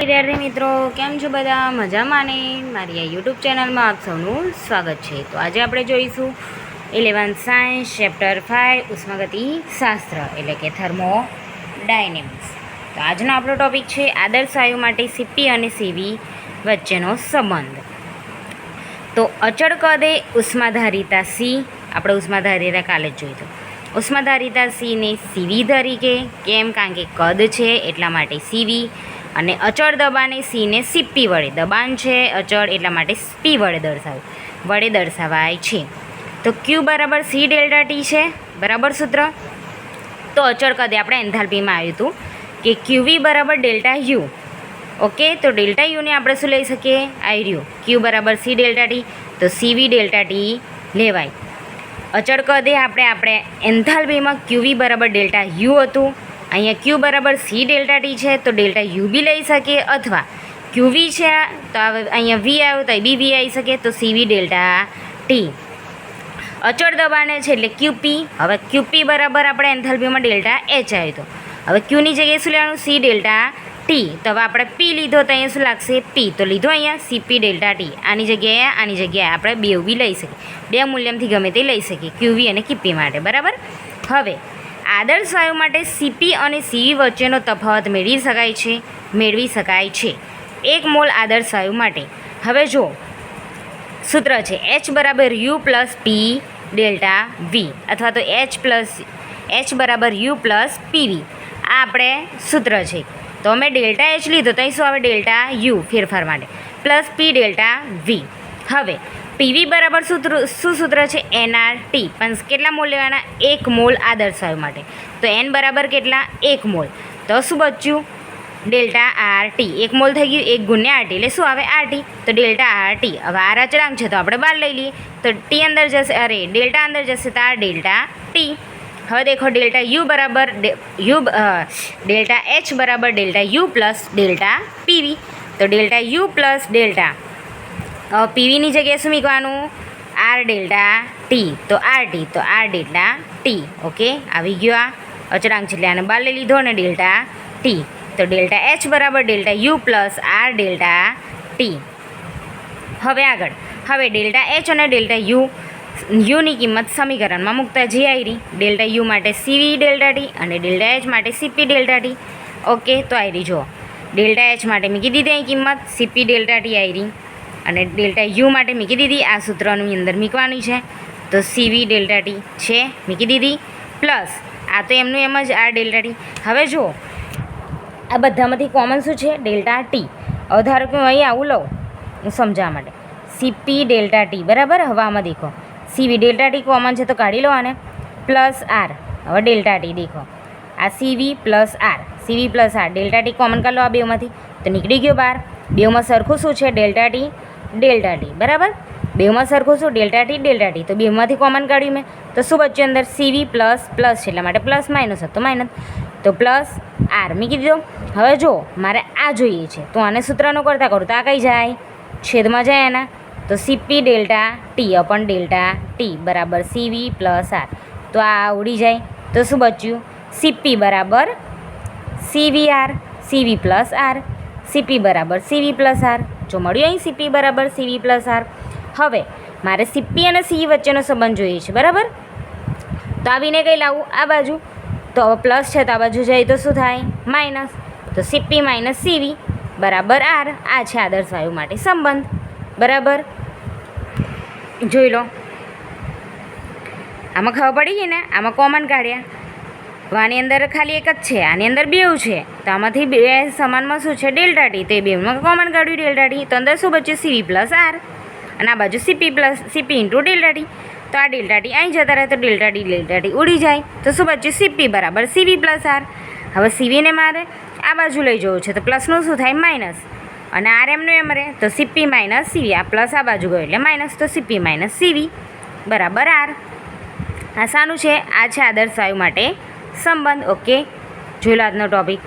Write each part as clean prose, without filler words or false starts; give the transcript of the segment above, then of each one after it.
વિદ્યાર્થી મિત્રો કેમ છો બધા મજામાં ને મારી આ યુટ્યુબ ચેનલમાં આપ સૌનું સ્વાગત છે। તો આજે આપણે જોઈશું 11th સાયન્સ ચેપ્ટર 5 ઉષ્માગતિ શાસ્ત્ર એટલે કે થર્મોડાયનેમિક્સ। તો આજનો આપણો ટોપિક છે આદર્શ વાયુ માટે સીપી અને સીવી વચ્ચેનો સંબંધ। તો અચળ કદે ઉષ્માધારિતા સી, આપણે ઉષ્માધારિતા કાલે જ જોઈ તો ઉષ્માધારિતા સીને સીવી તરીકે કેમ, કારણ કે કદ છે એટલા માટે સીવી, અને અચળ દબાણે સીને સીપી વડે, દબાણ છે અચળ એટલા માટે પી વડે દર્શાવાય છે। તો ક્યુ બરાબર સી ડેલ્ટા ટી છે, બરાબર સૂત્ર। તો અચળ કદે આપણે એન્થાલ્પીમાં આવ્યું હતું કે ક્યુવી બરાબર ડેલ્ટા યુ, ઓકે। તો ડેલ્ટા યુને આપણે શું લઈ શકીએ, આવી રહ્યું ક્યુ બરાબર સી ડેલ્ટા ટી, તો સીવી ડેલ્ટા ટી લેવાય। અચળ કદે આપણે એન્થાલ્પીમાં ક્યુવી બરાબર ડેલ્ટા યુ હતું, અહીંયા ક્યુ બરાબર સી ડેલ્ટા ટી છે તો ડેલ્ટા યુ બી લઈ શકીએ, અથવા ક્યુવી છે તો અહીંયા વી આવ્યો તો બી વી આવી શકે, તો સીવી ડેલ્ટા ટી। અચળ દબાણે છે એટલે ક્યુપી, હવે ક્યુપી બરાબર આપણે એન્થાલ્પીમાં ડેલ્ટા એચ આવ્યો હતો, હવે ક્યુની જગ્યાએ શું લેવાનું, સી ડેલ્ટા ટી, તો હવે આપણે પી લીધો તો અહીંયા શું લાગશે, પી, તો લીધો અહીંયા સીપી ડેલ્ટા ટી, આની જગ્યાએ આપણે બે બી લઈ શકીએ, બે મૂલ્યમાંથી ગમે તે લઈ શકીએ ક્યુવી અને ક્યુપી માટે, બરાબર। હવે આદર્શ વાયુ માટે સીપી અને સીવી વચ્ચેનો તફાવત મેળવી શકાય છે 1 મોલ આદર્શ વાયુ માટે। હવે જો સૂત્ર છે એચ બરાબર U plus P delta V, અથવા તો એચ બરાબર યુ પ્લસ પીવી, આ આપણે સૂત્ર છે। તો અમે ડેલ્ટા એચ લીધો તો અહીં શું આવે, ડેલ્ટા યુ ફેરફાર માટે પ્લસ પી ડેલ્ટા વી। હવે પીવી બરાબર શું સૂત્ર છે, એનઆર ટી, પણ કેટલા મોલ લેવાના, 1 મોલ આદર્શ વાયુ માટે, તો એન બરાબર કેટલા, 1 મોલ, તો શું બચ્યું, ડેલ્ટા આર ટી, 1 મોલ થઈ ગયું, 1 ગુણ્યા આર ટી એટલે શું આવે, આર ટી, તો ડેલ્ટા આર ટી। હવે આર અચળાંક છે તો આપણે બહાર લઈ લઈએ, તો ટી અંદર જશે, ડેલ્ટા અંદર જશે તો આર ડેલ્ટા ટી। હવે દેખો ડેલ્ટા યુ બરાબર ડેલ્ટા એચ બરાબર delta U plus delta PV, તો ડેલ્ટા યુ પ્લસ ડેલ્ટા પીવીની જગ્યાએ શું મૂકવાનું, આર ડેલ્ટા ટી, તો આર ટી, તો આર ડેલ્ટા ટી, ઓકે। આવી ગયો આ અચળાંક છે એટલે આને બહાર લઈ લીધો અને ડેલ્ટા ટી, તો ડેલ્ટા એચ બરાબર delta U plus R delta T. હવે આગળ, હવે ડેલ્ટા એચ અને ડેલ્ટા યુની કિંમત સમીકરણમાં મૂકતા જે આવી રહી, ડેલ્ટા યુ માટે સીવી ડેલ્ટા ટી અને ડેલ્ટા એચ માટે સીપી ડેલ્ટા ટી, ઓકે। તો આવી રહી, જુઓ ડેલ્ટા એચ માટે મૂકી દીધી અહીં કિંમત, સીપી ડેલ્ટા ટી આવી રહી, અને ડેલ્ટા યુ માટે મૂકી દીધી, આ સૂત્રની અંદર મૂકવાની છે, તો સીવી ડેલ્ટા ટી છે મૂકી દીધી, પ્લસ આ તો એમનું એમ જ આ ડેલ્ટા ટી। હવે જો આ બધામાંથી કોમન શું છે, ડેલ્ટા ટી। હવે ધારો કે હું અહીં આવું લઉં હું સમજાવવા માટે, સીપી ડેલ્ટા ટી, બરાબર। હવે આમાં દેખો સીવી ડેલ્ટા ટી કોમન છે તો કાઢી લો આને, પ્લસ આર, હવે ડેલ્ટા ટી દેખો આ CV plus r, CV plus R, delta t common કાઢી લો આ બેમાંથી, તો નીકળી ગયો બહાર, બેમાં સરખું શું છે, ડેલ્ટા ટી, બરાબર। બેમાં સરખું શું, ડેલ્ટા ટી, તો બેમાંથી કોમન કાઢ્યું મેં, તો શું બચ્યું અંદર, સીવી પ્લસ છે એટલા માટે પ્લસ, માઇનસ હતો માઇનસ, તો પ્લસ આર મૂકી દીધો। હવે જો મારે આ જોઈએ છે તો આને સૂત્રનો કરતાં કરું તો આ કઈ જાય, છેદમાં જાય એના, તો સીપી ડેલ્ટા ટી અપન ડેલ્ટા ટી બરાબર સીવી પ્લસ આર, તો આ ઉડી જાય, તો શું બચ્યું, સીપી બરાબર સીવી R, CV plus R, CP બરાબર સીવી પ્લસ આર, જો મળ્યું અહીં સીપી બરાબર સીવી પ્લસ આર। હવે મારે સીપી અને સીવી વચ્ચેનો સંબંધ જોઈએ છે, બરાબર। તો આવીને કઈ લાવું, આ બાજુ, તો હવે પ્લસ છે તો આ બાજુ જાય તો શું થાય, માઇનસ, તો સીપી માઇનસ સીવી બરાબર આર, આ છે આદર્શ વાયુ માટે સંબંધ, બરાબર। જોઈ લો આમાં ખબર પડી ગઈ ને, આમાં કોમન કાઢ્યા, આની અંદર ખાલી એક જ છે, આની અંદર બેવ છે, તો આમાંથી બે સમાનમાં શું છે, ડેલ્ટા ટી, તો એ બેમાં કોમન કાઢ્યું ડેલ્ટા ટી, તો અંદર શું બચ્યું, સીવી પ્લસ આર, અને આ બાજુ સીપી ઇન્ટુ ડેલ્ટા ટી, તો આ ડેલ્ટા ટી અહીં જતા રહે તો ડેલ્ટા ટી ઉડી જાય, તો શું બચ્યું, સીપી બરાબર સીવી પ્લસ આર। હવે સીવીને મારે આ બાજુ લઈ જવું છે તો પ્લસનું શું થાય, માઇનસ, અને આર એમનું એમ રહે તો સીપી માઇનસ સીવી, આ પ્લસ આ બાજુ ગયો એટલે માઇનસ, તો સીપી માઇનસ સીવી બરાબર આર। આ શાનું છે, આ છે આદર્શ વાયુ માટે સંબંધ, ઓકે। જોઈ લો આજનો ટોપિક,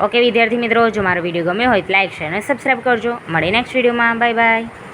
ઓકે વિદ્યાર્થી મિત્રો, જો મારો વિડીયો ગમ્યો હોય તો લાઈક, શેર અને સબસ્ક્રાઈબ કરજો, મળે નેક્સ્ટ વિડીયોમાં, બાય બાય।